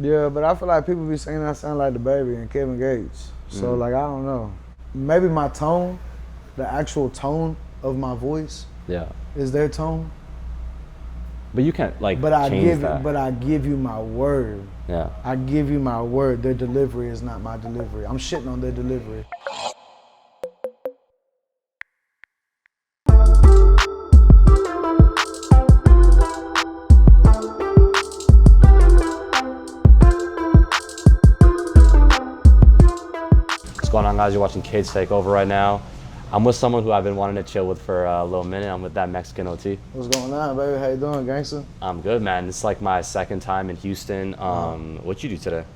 Yeah, but I feel like people be saying I sound like DaBaby and Kevin Gates. So like, I don't know. Maybe my tone, the actual tone of my voice is their tone. But you can't like change that. But I give you my word. Yeah. I give you my word. Their delivery is not my delivery. I'm shitting on their delivery. What's going on, guys? You're watching Kids Take Over right now. I'm with someone who I've been wanting to chill with for a little minute. I'm with that Mexican OT. What's going on, baby? How you doing, gangster? I'm good, man. It's like my second time in Houston. What you do today?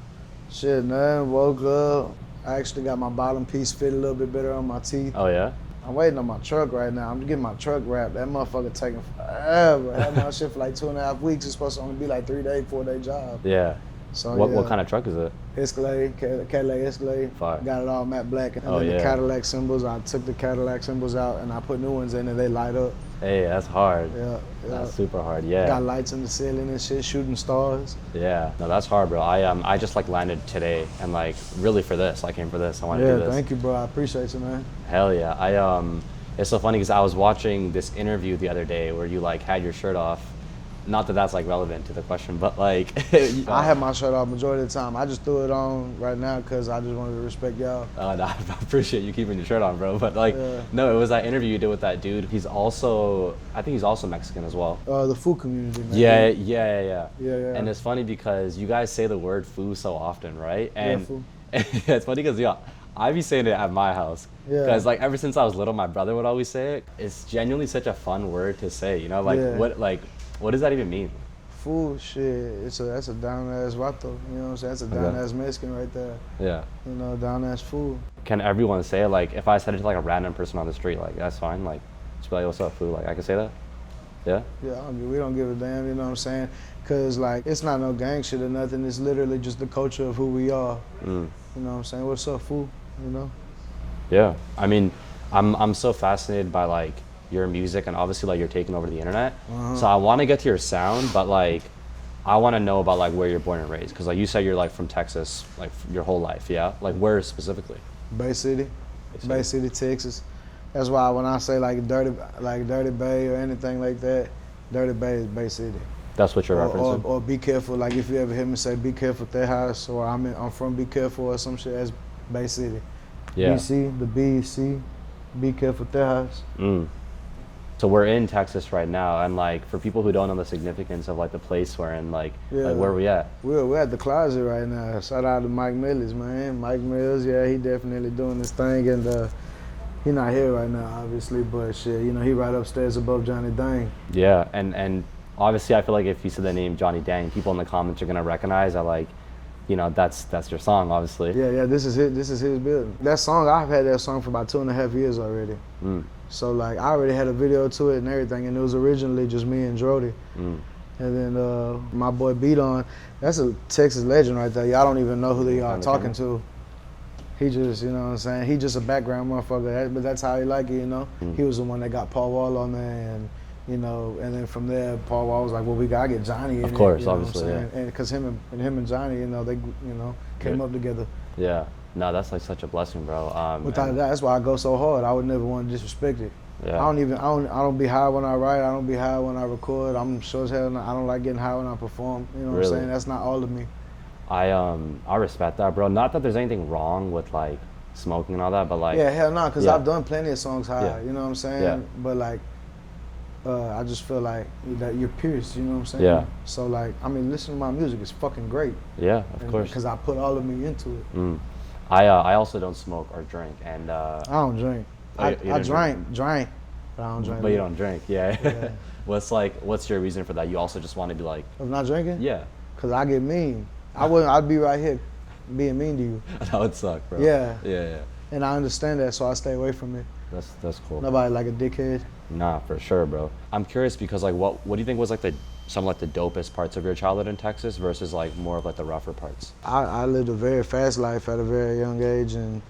Shit, man. Woke up. I actually got my bottom piece fit a little bit better on my teeth. Oh, yeah? I'm waiting on my truck right now. I'm getting my truck wrapped. That motherfucker taking forever. I had my shit for like 2.5 weeks. It's supposed to only be like 3-day, 4-day job. Yeah. So what kind of truck is it? Escalade, Cadillac Escalade. Fire. Got it all matte black. And then the Cadillac symbols, I took the Cadillac symbols out and I put new ones in and they light up. Hey, that's hard. Yeah. That's super hard, yeah. Got lights in the ceiling and shit, shooting stars. Yeah, no, that's hard, bro. I just like landed today and like really for this. I came for this. I wanted to do this. Yeah, thank you, bro. I appreciate you, man. Hell yeah. It's so funny because I was watching this interview the other day where you like had your shirt off. Not that that's like relevant to the question, but like I had my shirt off majority of the time. I just threw it on right now because I just wanted to respect y'all. No, I appreciate you keeping your shirt on, bro. But like, no, it was that interview you did with that dude. I think he's also Mexican as well. The food community, man. Yeah. And it's funny because you guys say the word "foo" so often, right? And food. it's funny because I be saying it at my house. Because like ever since I was little, my brother would always say it. It's genuinely such a fun word to say, you know? Like what does that even mean? Food, shit. That's a down ass vato. You know what I'm saying? That's a down ass Mexican right there. Yeah. You know, down ass food. Can everyone say it? Like if I said it to like a random person on the street, like that's fine. Like just be like, what's up, food? Like I can say that. Yeah. Yeah. We don't give a damn. You know what I'm saying? Cause like it's not no gang shit or nothing. It's literally just the culture of who we are. You know what I'm saying? What's up, food? You know? Yeah. I mean, I'm so fascinated by like your music and obviously like you're taking over the internet. So I want to get to your sound, but like I want to know about like where you're born and raised because like you said you're like from Texas like your whole life. Yeah, like where specifically? Bay City, Texas. That's why when I say like Dirty Bay or anything like that, Dirty Bay is Bay City. That's what you're referencing. Or be careful. Like if you ever hear me say be careful at their house or I'm from Be Careful or some shit, that's Bay City. Yeah. BC, the BC, be careful at their house. So we're in Texas right now, and like for people who don't know the significance of like the place we're in, like where are we at? We're at the closet right now. Shout out to Mike Mills, man. Mike Mills, yeah, he definitely doing this thing, and he not here right now, obviously, but shit, you know, he right upstairs above Johnny Dang. Yeah, and obviously I feel like if you say the name Johnny Dang, people in the comments are gonna recognize that like, you know, that's your song, obviously. Yeah, this is his building. That song, I've had that song for about 2.5 years already. So like I already had a video to it and everything, and it was originally just me and Jody. And then my boy Beat On, that's a Texas legend right there. Y'all don't even know who y'all talking to. He just, you know what I'm saying? He just a background motherfucker, but that's how he like it, you know? He was the one that got Paul Wall on there, and you know, and then from there, Paul Wall was like, well, we gotta get Johnny in Of course, you know obviously, yeah. And because him and Johnny, you know, they, came up together. Yeah. No, that's like such a blessing, bro. Without that, that's why I go so hard. I would never want to disrespect it. Yeah. I don't be high when I write. I don't be high when I record. I'm sure as hell I don't like getting high when I perform. You know what I'm saying? That's not all of me. I respect that, bro. Not that there's anything wrong with like smoking and all that, but like hell no, because I've done plenty of songs high. You know what I'm saying? Yeah. But like, I just feel like that you're pierced. You know what I'm saying? Yeah. So like, I mean, listen to my music. It's fucking great. Yeah, of course. Because I put all of me into it. I also don't smoke or drink, and I don't drink. I drank, but I don't drink. But you don't drink, yeah. What's your reason for that? You also just want to be like of not drinking? Yeah. Cause I get mean. I'd be right here being mean to you. That would suck, bro. Yeah. And I understand that, so I stay away from it. That's cool. Nobody like a dickhead. Nah, for sure, bro. I'm curious because like what do you think was like some like the dopest parts of your childhood in Texas versus like more of like the rougher parts? I lived a very fast life at a very young age, and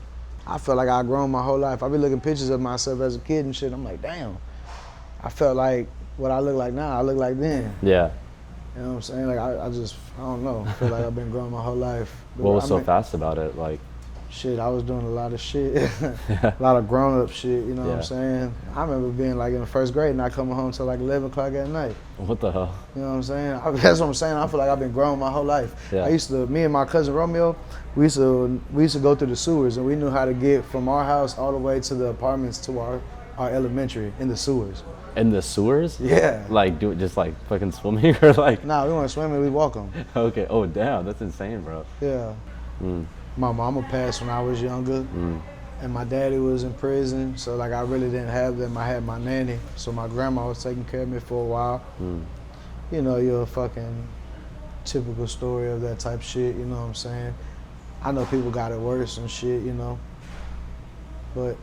I felt like I'd grown my whole life. I be looking pictures of myself as a kid and shit. I'm like, damn. I felt like what I look like now, I look like then. Yeah. You know what I'm saying? Like I don't know. I feel like I've been growing my whole life. What was so fast about it? Like, shit, I was doing a lot of shit, a lot of grown up shit. You know what I'm saying? I remember being like in the first grade, not coming home till like 11 o'clock at night. What the hell? You know what I'm saying? That's what I'm saying. I feel like I've been growing my whole life. Yeah. Me and my cousin Romeo, we used to go through the sewers, and we knew how to get from our house all the way to the apartments to our elementary in the sewers. In the sewers? Yeah. Like, do it just like fucking swimming or like? Nah, we weren't swimming, we walk them. Okay. Oh, damn. That's insane, bro. Yeah. Mm. My mama passed when I was younger, and my daddy was in prison, so like I really didn't have them. I had my nanny, so my grandma was taking care of me for a while. You know, you're a fucking typical story of that type of shit, you know what I'm saying? I know people got it worse and shit, you know, but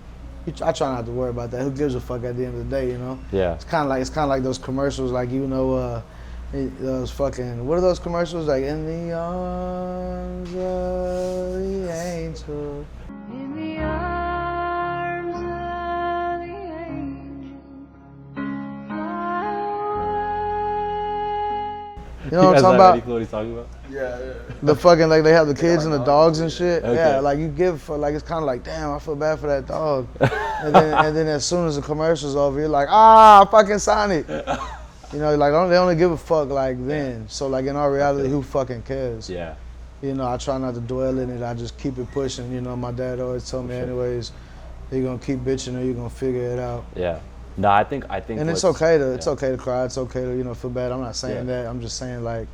I try not to worry about that. Who gives a fuck at the end of the day, you know? Yeah. It's kind of like those commercials, like, you know, those fucking, what are those commercials? Like, in the arms of the angel. In the arms of the angel. You know what I'm talking about? What he's talking about? Yeah. The fucking, like, they have the kids and the dogs and shit. Okay. Yeah, like, you give for, like, it's kind of like, damn, I feel bad for that dog. and then as soon as the commercial's over, you're like, fucking sign it. You know, like, they only give a fuck, like, then. So, like, in our reality, who fucking cares? Yeah. You know, I try not to dwell in it. I just keep it pushing. You know, my dad always told me, anyways, you're going to keep bitching or you're going to figure it out. Yeah. No, I think. And it's okay to cry. It's okay to, you know, feel bad. I'm not saying that. I'm just saying, like,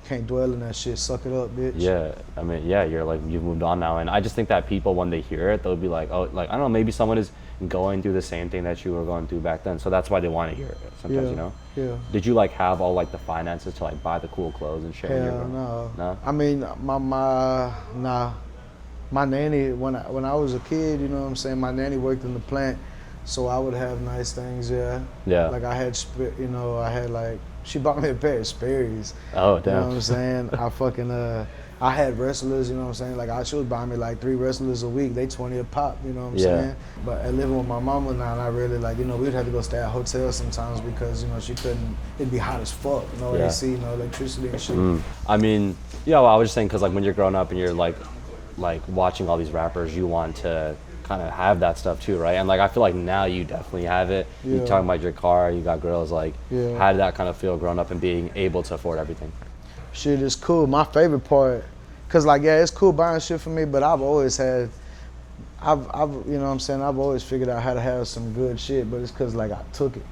can't dwell in that shit. Suck it up, bitch. Yeah. I mean, yeah, you're like, you've moved on now. And I just think that people, when they hear it, they'll be like, oh, like, I don't know, maybe someone is going through the same thing that you were going through back then. So that's why they want to hear it sometimes, you know? Yeah. Did you, like, have all, like, the finances to, like, buy the cool clothes and shit? Hell no. No? I mean, my nanny, when I was a kid, you know what I'm saying, my nanny worked in the plant, so I would have nice things, yeah. Like, I had, you know, like, she bought me a pair of Sperry's. Oh, damn. You know what I'm saying? I fucking, I had wrestlers, you know what I'm saying? Like, she was buying me like 3 wrestlers a week. They 20 a pop, you know what I'm saying? But living with my mama now, and I really, like, you know, we'd have to go stay at hotels sometimes because, you know, she couldn't, it'd be hot as fuck, no AC, no electricity and shit. I mean, yeah, well, I was just saying, because, like, when you're growing up and you're, like watching all these rappers, you want to kind of have that stuff too, right? And, like, I feel like now you definitely have it. Yeah. You're talking about your car, you got girls, like, how did that kind of feel growing up and being able to afford everything? Shit is cool. My favorite part, cause like, yeah, it's cool buying shit for me, but I've always had, you know what I'm saying, I've always figured out how to have some good shit, but it's cause like I took it,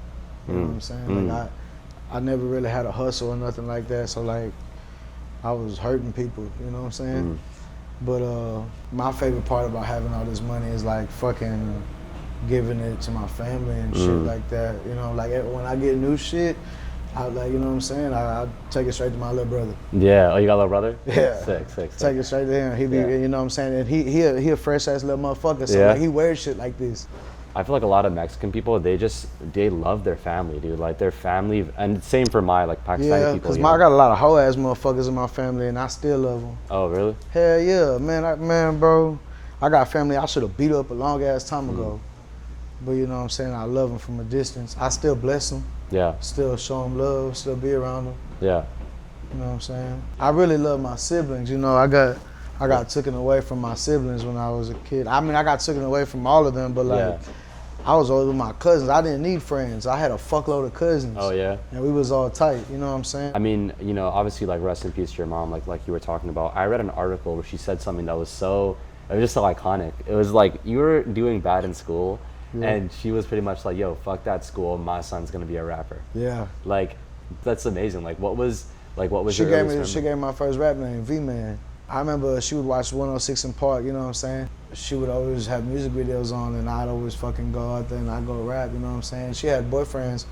you know what I'm saying? Like I never really had a hustle or nothing like that, so like I was hurting people, you know what I'm saying? But my favorite part about having all this money is like fucking giving it to my family and shit like that, you know, like when I get new shit, I like, you know what I'm saying? I take it straight to my little brother. Yeah. Oh, you got a little brother? Yeah. Sick. Take it straight to him. He be, you know what I'm saying? And he a fresh ass little motherfucker. So like, he wears shit like this. I feel like a lot of Mexican people, they love their family, dude. Like their family, and same for my like Pakistani people. Cause I got a lot of hoe ass motherfuckers in my family, and I still love them. Oh, really? Hell yeah, man, bro. I got family I should have beat up a long ass time ago. But you know what I'm saying? I love them from a distance. I still bless them. Yeah. Still show them love, still be around them. Yeah. You know what I'm saying? I really love my siblings. You know, I got taken away from my siblings when I was a kid. I mean, I got taken away from all of them, but like, I was always with my cousins. I didn't need friends. I had a fuckload of cousins. Oh, yeah? And we was all tight, you know what I'm saying? I mean, you know, obviously, like, rest in peace to your mom, like you were talking about. I read an article where she said something that was it was just so iconic. It was like, you were doing bad in school, and she was pretty much like, yo, fuck that school, my son's gonna be a rapper. Yeah. Like, that's amazing. Like, what was she gave me my first rap name, V-Man. I remember she would watch 106 in Park, you know what I'm saying? She would always have music videos on, and I'd always fucking go out there and I'd go rap, you know what I'm saying? She had boyfriends.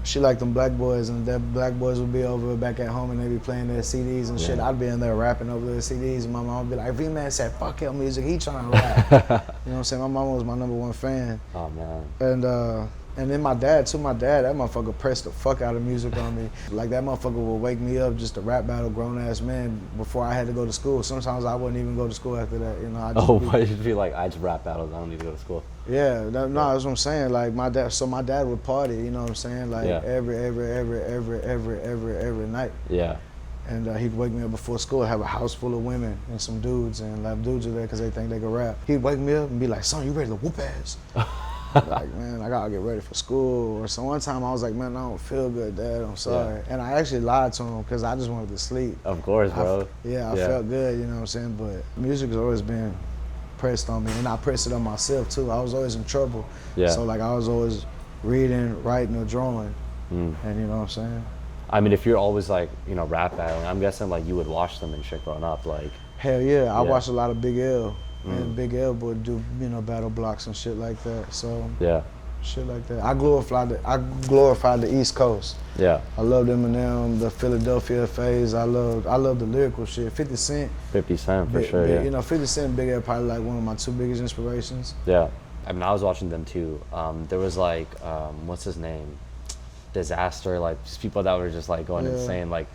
She liked them black boys, and the black boys would be over back at home and they'd be playing their CDs and shit. I'd be in there rapping over their CDs, and my mom would be like, V-Man said, fuck your music, he trying to rap. You know what I'm saying? My mom was my #1 fan. Oh, man. And then my dad, that motherfucker pressed the fuck out of music on me. Like, that motherfucker would wake me up just to rap battle grown-ass men before I had to go to school. Sometimes I wouldn't even go to school after that, you know. Why did you feel like I just rap battles, I don't need to go to school? Yeah, no, that's what I'm saying. Like my dad would party, you know what I'm saying? Like every night. Yeah. And he'd wake me up before school, have a house full of women and some dudes, and like dudes are there because they think they can rap. He'd wake me up and be like, "Son, you ready to whoop ass?" Like, man, I gotta get ready for school. Or so one time I was like, "Man, I don't feel good, Dad. I'm sorry." And I actually lied to him because I just wanted to sleep. Of course, bro. I felt good, you know what I'm saying? But music has always been pressed on me, and I pressed it on myself too. I was always in trouble. Yeah. So like I was always reading, writing, or drawing, and you know what I'm saying? I mean, if you're always like, you know, rap battling, I'm guessing like you would watch them and shit growing up, like. Hell yeah, I watched a lot of Big L, and Big L would do, you know, battle blocks and shit like that. So shit like that. I glorified the East Coast. Yeah. I loved Eminem, the Philadelphia phase. I loved the lyrical shit. 50 Cent. 50 Cent for sure. You know, 50 Cent and Big L probably like one of my two biggest inspirations. Yeah. I mean, I was watching them too. There was like, what's his name? Disaster, like just people that were just like going insane. Like,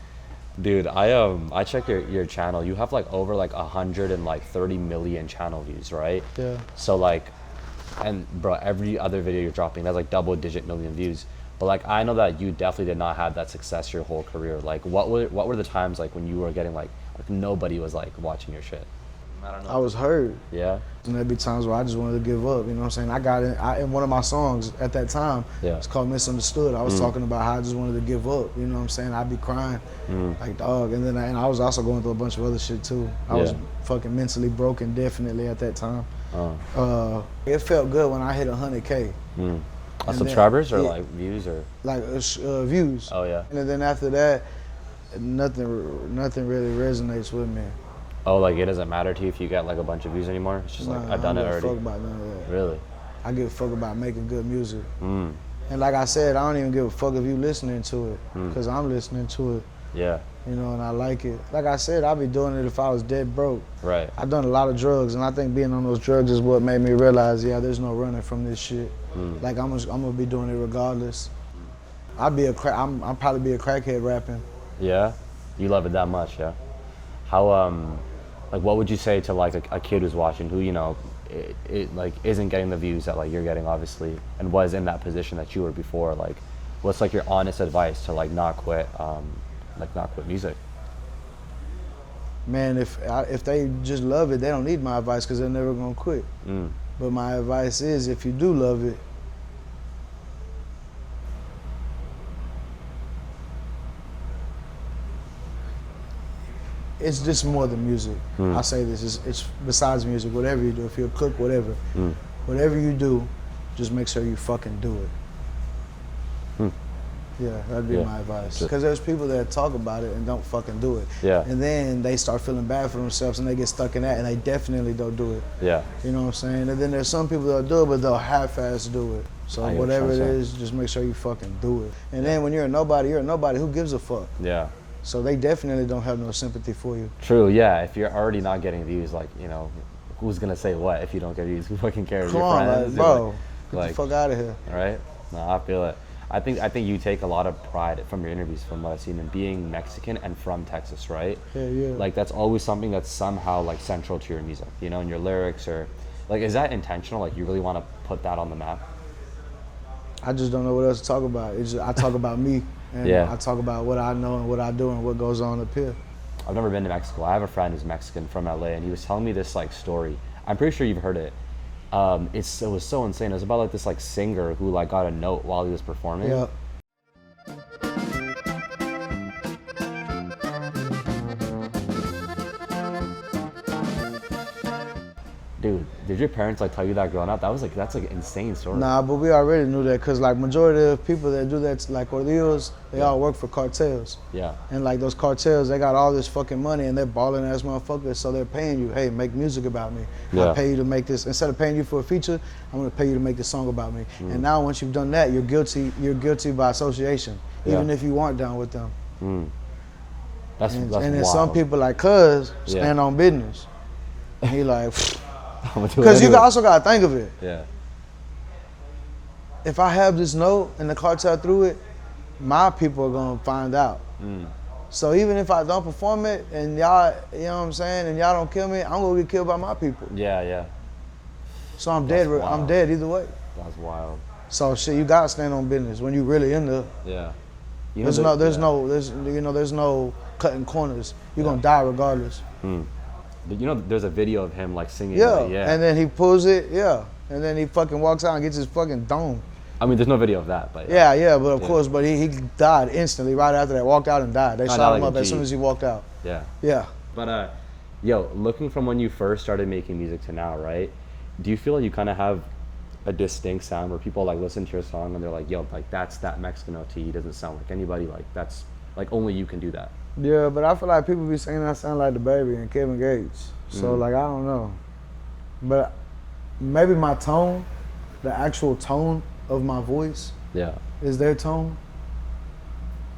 dude, I checked your channel. You have like over like 130 million channel views, right? Yeah. So like, and bro, every other video you're dropping has like double-digit million views. But like, I know that you definitely did not have that success your whole career. Like, what were the times like when you were getting like nobody was like watching your shit? I don't know. I was hurt. Yeah. And there'd be times where I just wanted to give up, you know what I'm saying? I got in one of my songs at that time, it's called Misunderstood. I was talking about how I just wanted to give up, you know what I'm saying? I'd be crying like dog. And then I was also going through a bunch of other shit too. I was fucking mentally broken definitely at that time. It felt good when I hit 100K. Subscribers or like views or? Like views. Oh yeah. And then after that, nothing really resonates with me. Oh, like it doesn't matter to you if you get like a bunch of views anymore? It's just like, I've done it already. I don't give a fuck about none of that. Really? I give a fuck about making good music. And like I said, I don't even give a fuck if you listening to it, because I'm listening to it. Yeah. You know, and I like it. Like I said, I'd be doing it if I was dead broke. Right. I've done a lot of drugs, and I think being on those drugs is what made me realize, there's no running from this shit. Like I'm gonna be doing it regardless. I'm probably be a crackhead rapping. Yeah? You love it that much, yeah? How, like what would you say to like a kid who's watching who, you know, it like isn't getting the views that like you're getting obviously and was in that position that you were before? Like what's like your honest advice to like not quit music? Man, if they just love it, they don't need my advice because they're never gonna quit. But my advice is, if you do love it, it's just more than music. I say this, it's besides music, whatever you do, if you're a cook, whatever. Whatever you do, just make sure you fucking do it. Yeah, that'd be my advice. Because there's people that talk about it and don't fucking do it. Yeah. And then they start feeling bad for themselves and they get stuck in that and they definitely don't do it. Yeah. You know what I'm saying? And then there's some people that'll do it, but they'll half-ass do it. So whatever it is, just make sure you fucking do it. And then when you're a nobody, who gives a fuck? Yeah. So they definitely don't have no sympathy for you. True, yeah. If you're already not getting views, like, you know, who's gonna say what if you don't get views? Who fucking cares? Come on, friends, bro. Get the fuck out of here. Right? No, I feel it. I think you take a lot of pride from your interviews, from what I've seen, in being Mexican and from Texas, right? Yeah. Like that's always something that's somehow like central to your music, you know, in your lyrics, or like, is that intentional? Like you really want to put that on the map? I just don't know what else to talk about. I talk about me. And I talk about what I know and what I do and what goes on up here. I've never been to Mexico. I have a friend who's Mexican from LA, and he was telling me this like story. I'm pretty sure you've heard it. It was so insane. It was about like this like singer who like got a note while he was performing. Yeah. Dude, did your parents like tell you that growing up? That's like an insane story. Nah, but we already knew that because like majority of people that do that, like corridos, they all work for cartels. Yeah. And like those cartels, they got all this fucking money and they're balling ass motherfuckers, so they're paying you, hey, make music about me. Yeah. I pay you to make this. Instead of paying you for a feature, I'm gonna pay you to make this song about me. And now once you've done that, you're guilty by association, even if you weren't down with them. That's and then wild. Some people like Cuz stand on business. And he like. Because you also gotta think of it. Yeah. If I have this note and the cartel threw it, my people are gonna find out. So even if I don't perform it and y'all, you know what I'm saying, and y'all don't kill me, I'm gonna get killed by my people. Yeah. So I'm dead. I'm dead either way. That's wild. So shit, you gotta stand on business when you really in there. Yeah. There's no cutting corners. You're gonna die regardless. You know, there's a video of him like singing. Yeah. Like, And then he pulls it. Yeah. And then he fucking walks out and gets his fucking dome. I mean, there's no video of that, but yeah. But of course, but he died instantly right after that. Walked out and died. They shot him up as soon as he walked out. Yeah. Yeah. But yo, looking from when you first started making music to now, right? Do you feel like you kind of have a distinct sound where people like listen to your song and they're like, yo, like that's that Mexican OT. He doesn't sound like anybody. Like that's like only you can do that. Yeah, but I feel like people be saying I sound like DaBaby and Kevin Gates. So like I don't know, but maybe my tone, the actual tone of my voice, is their tone.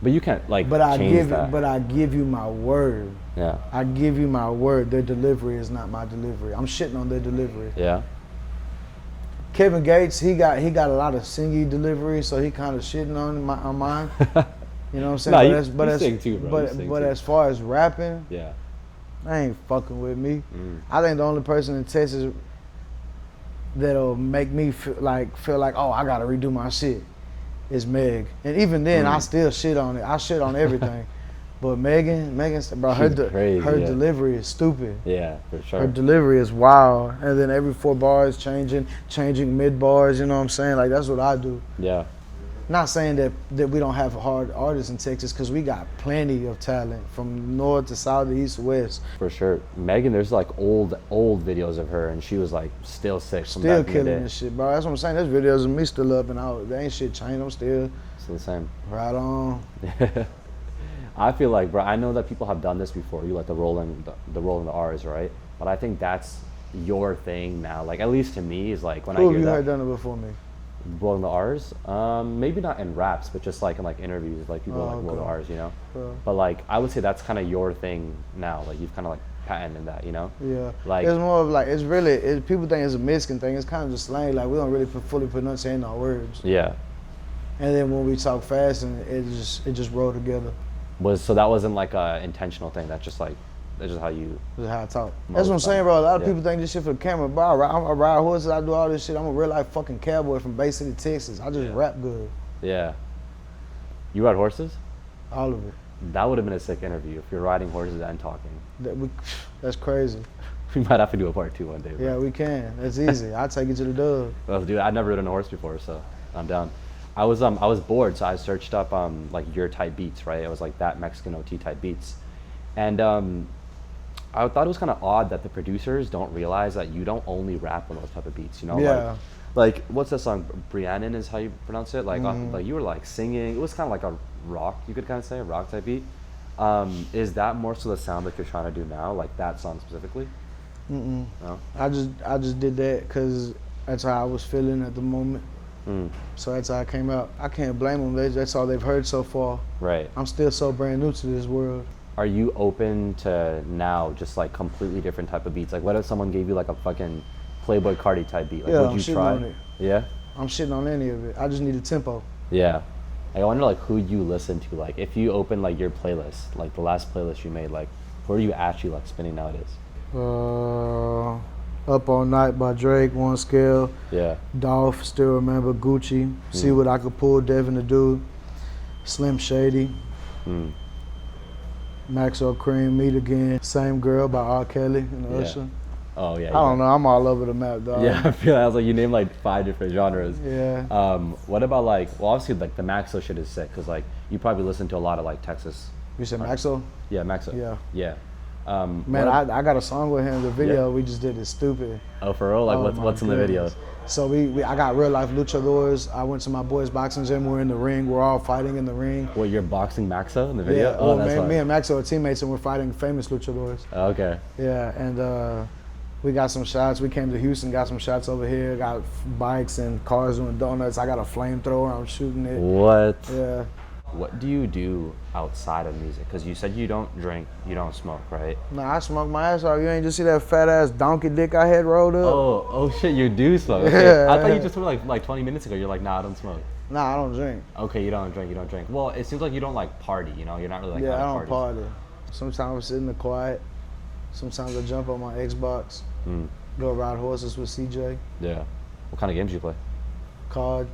But you can't like change that. But I give you my word. Yeah. I give you my word. Their delivery is not my delivery. I'm shitting on their delivery. Yeah. Kevin Gates, he got a lot of singy delivery, so he kind of shitting on mine. You know what I'm saying? But as far as rapping, I ain't fucking with me. I think the only person in Texas that'll make me feel like, oh, I gotta redo my shit is Meg. And even then, I still shit on it. I shit on everything. But Megan, bro, her delivery is stupid. Yeah, for sure. Her delivery is wild. And then every 4 bars changing mid bars, you know what I'm saying? Like, that's what I do. Yeah. Not saying that we don't have hard artists in Texas, because we got plenty of talent from north to south to east to west. For sure. Megan, there's like old videos of her, and she was like still sick. Still killing this shit, bro. That's what I'm saying. There's videos of me still up and out. There ain't shit changed. I'm still the same. Right on. I feel like, bro, I know that people have done this before. You like the roll in the R's, right? But I think that's your thing now. Like, at least to me, is like when I hear that. Who have you heard done it before me? Rolling the R's, maybe not in raps, but just like in like interviews, like people like roll the R's, you know. But like I would say that's kind of your thing now. Like you've kind of like patented that, you know. Yeah. Like it's more of like people think it's a Mexican thing. It's kind of just slang. Like we don't really fully pronunciate our words. Yeah. And then when we talk fast, and it just roll together. So that wasn't like a intentional thing. That's just how you. That's how I talk. That's what I'm saying, bro. A lot of people think this shit for the camera, bro. I ride horses, I do all this shit. I'm a real life fucking cowboy from Bay City, Texas. I just rap good. Yeah. You ride horses? All of it. That would have been a sick interview if you're riding horses and talking. That's crazy. We might have to do a part 2 one day. Bro. Yeah, we can. That's easy. I'll take you to the dub. Well, dude, I've never ridden a horse before, so I'm down. I was bored, so I searched up like your type beats, right? It was like that Mexican OT type beats, and I thought it was kind of odd that the producers don't realize that you don't only rap on those type of beats, you know? Yeah. Like what's that song? Briannin is how you pronounce it. Like like you were like singing. It was kind of like a rock, you could kind of say, a rock type beat. Is that more so the sound that you're trying to do now, like that song specifically? No. I just did that because that's how I was feeling at the moment. So that's how I came out. I can't blame them. That's all they've heard so far. Right. I'm still so brand new to this world. Are you open to now just like completely different type of beats? Like what if someone gave you like a fucking Playboi Carti type beat? Like, would you try? On it. Yeah? I'm shitting on any of it. I just need a tempo. Yeah. I wonder like who you listen to. Like if you open like your playlist, like the last playlist you made, like who are you actually like spinning nowadays? Up All Night by Drake, One Scale. Yeah. Dolph, Still Remember, Gucci, See What I Could Pull, Devin the Dude, Slim Shady, Maxo Cream, Meet Again, Same Girl by R. Kelly and Usher. Oh yeah. I don't know, I'm all over the map, dog. Yeah, I feel like I was like you named like 5 different genres. Yeah. What about like, well obviously like the Maxo shit is sick because like you probably listen to a lot of like Texas. You said Maxo? Yeah, Maxo. Yeah. Yeah. Man, I got a song with him. The video we just did is stupid. Oh, for real? Like what's in the video? So I got real life luchadors. I went to my boys' boxing gym. We're in the ring. We're all fighting in the ring. Well, you're boxing Maxo in the video? Yeah. Oh, well, me and Maxo are teammates, and we're fighting famous luchadors. Okay. Yeah, and we got some shots. We came to Houston, got some shots over here. Got bikes and cars doing donuts. I got a flamethrower. I'm shooting it. What? Yeah. What do you do outside of music? Because you said you don't drink, you don't smoke, right? Nah, I smoke my ass off. You ain't just see that fat ass donkey dick I had rolled up? Oh shit, you do smoke. Okay. Yeah. I thought you just told me like 20 minutes ago. You're like, nah, I don't smoke. Nah, I don't drink. Okay, you don't drink. Well, it seems like you don't like party. You know, you're not really like. Yeah, I don't party. Sometimes I sit in the quiet. Sometimes I jump on my Xbox. Go ride horses with CJ. Yeah. What kind of games do you play? COD.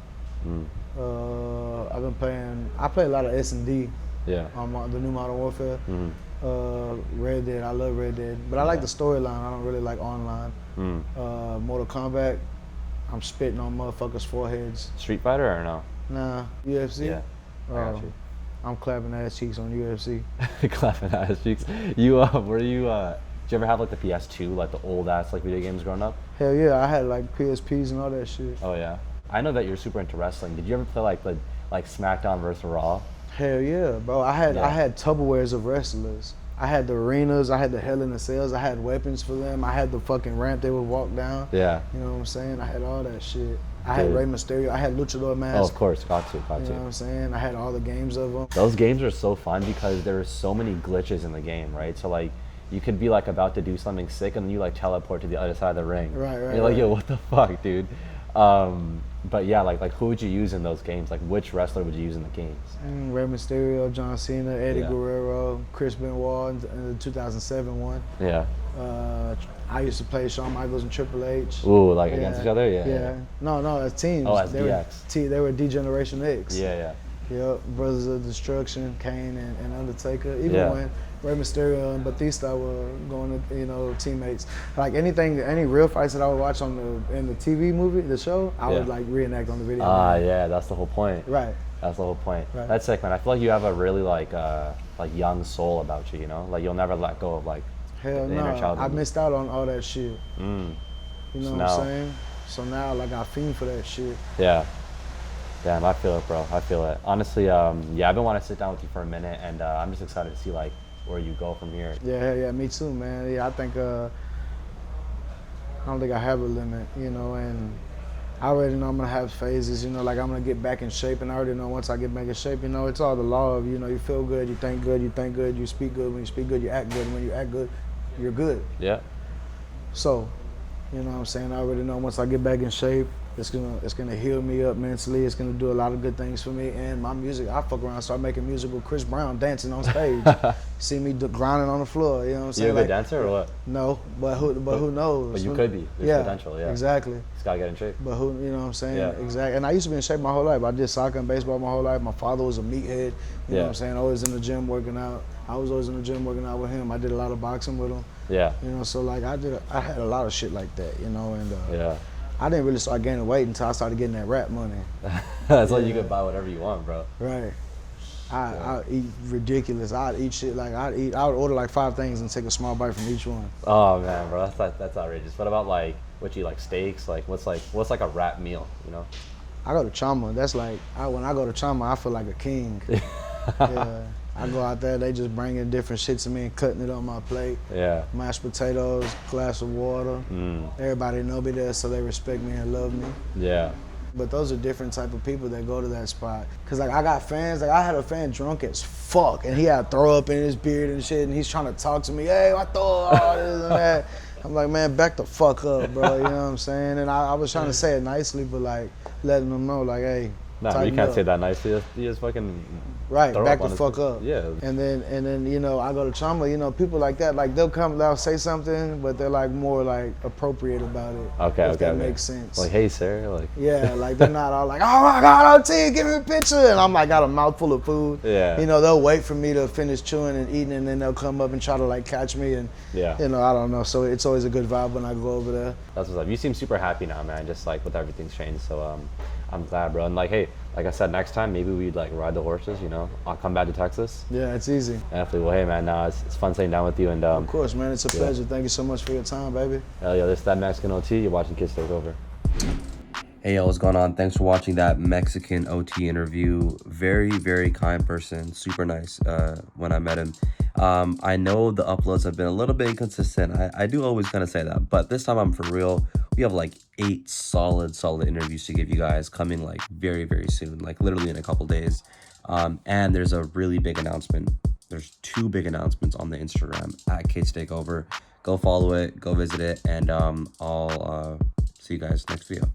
I've been playing. I play a lot of S&D. Yeah. The new Modern Warfare. Red Dead. I love Red Dead, but I like the storyline. I don't really like online. Mortal Kombat. I'm spitting on motherfuckers' foreheads. Street Fighter or no? Nah. UFC. Yeah. I got you. I'm clapping ass cheeks on UFC. Clapping ass cheeks. You did you ever have like the PS2, like the old ass like video games growing up? Hell yeah, I had like PSPs and all that shit. Oh yeah. I know that you're super into wrestling. Did you ever play like Smackdown versus Raw? Hell yeah, bro. I had Tupperwares of wrestlers. I had the arenas, I had the Hell in the Cells, I had weapons for them, I had the fucking ramp they would walk down. Yeah. You know what I'm saying? I had all that shit. I had Rey Mysterio, I had Luchador Mask. Oh, of course, got to. You know what I'm saying? I had all the games of them. Those games are so fun because there are so many glitches in the game, right? So like, you could be like about to do something sick and then you like teleport to the other side of the ring. Right. You're like, yo, what the fuck, dude? But yeah, like who would you use in those games? Like which wrestler would you use in the games? Rey Mysterio, John Cena, Eddie Guerrero, Chris Benoit in the 2007 one. Yeah. I used to play Shawn Michaels and Triple H. Ooh, like against each other? Yeah. No, as teams. Oh, as DX. They were D-Generation X. Yeah. Yep, Brothers of Destruction, Kane and Undertaker. Even when Rey Mysterio and Batista were going to, teammates. Like any real fights that I would watch in the TV movie, the show, I would like reenact on the video. Yeah, that's the whole point. Right. That's the whole point. Right. That's sick, man. I feel like you have a really like young soul about you, Like you'll never let go of like Hell the no. inner child. I missed out on all that shit. You know what I'm saying? So now like I fiend for that shit. Yeah. Damn, I feel it, bro. I feel it. Honestly, I've been wanting to sit down with you for a minute, and I'm just excited to see like where you go from here. Yeah, me too, man. Yeah, I think I don't think I have a limit, and I already know I'm gonna have phases, like I'm gonna get back in shape, and I already know once I get back in shape, it's all the law of, you feel good, you think good, you speak good. When you speak good, you act good, and when you act good, you're good. Yeah. So, you know what I'm saying? I already know once I get back in shape, it's gonna heal me up mentally. It's gonna do a lot of good things for me. And my music, I fuck around, start making music with Chris Brown dancing on stage. See me grinding on the floor. You know what I'm saying? You a good dancer or what? No, but who knows? But you could be. There's potential. Yeah. Exactly. Just gotta get in shape. But you know what I'm saying? Yeah. Exactly. And I used to be in shape my whole life. I did soccer and baseball my whole life. My father was a meathead. You know what I'm saying? Always in the gym working out. I was always in the gym working out with him. I did a lot of boxing with him. Yeah. So like I had a lot of shit like that. And yeah. I didn't really start gaining weight until I started getting that rap money. That's why you could buy whatever you want, bro. Right. I eat ridiculous. I'd eat shit like I would order like 5 things and take a small bite from each one. Oh man, bro, that's outrageous. What about like what you like steaks? Like what's like a rap meal? I go to Chama. That's like when I go to Chama, I feel like a king. Yeah. I go out there, they just bringing different shit to me and cutting it on my plate. Yeah. Mashed potatoes, glass of water. Everybody know me there, so they respect me and love me. Yeah. But those are different type of people that go to that spot. Cause like I got fans, like I had a fan drunk as fuck and he had throw up in his beard and shit and he's trying to talk to me, hey, I throw all this and that. I'm like, man, back the fuck up, bro, you know what I'm saying? And I was trying to say it nicely, but like letting them know like, hey, nah, you can't say that nicely. You just fucking right, back the fuck up. Yeah. And then I go to Chamba, people like that, like they'll say something, but they're like more like appropriate about it. Okay, if that makes sense. Like, hey, sir, like. Yeah, like they're not all like, oh my God, OT, give me a picture, and I'm like got a mouthful of food. Yeah. They'll wait for me to finish chewing and eating, and then they'll come up and try to like catch me, and I don't know. So it's always a good vibe when I go over there. That's what's up. You seem super happy now, man. Just like with everything's changed. So I'm glad, bro. And like, hey, like I said, next time maybe we'd like ride the horses. I'll come back to Texas. Yeah, it's easy. Definitely. Well, hey, man, it's fun sitting down with you. And of course, man, it's a pleasure. Thank you so much for your time, baby. Hell yeah, this is that Mexican OT. You're watching Kids Take Over. Hey, yo, what's going on? Thanks for watching that Mexican OT interview. Very, very kind person. Super nice when I met him. I know the uploads have been a little bit inconsistent. I do always kind of say that, but this time I'm for real. We have like 8 solid interviews to give you guys coming like very, very soon, like literally in a couple days. And there's a really big announcement. There's 2 big announcements on the Instagram at Kids Take Over. Go follow it, go visit it, and I'll see you guys next video.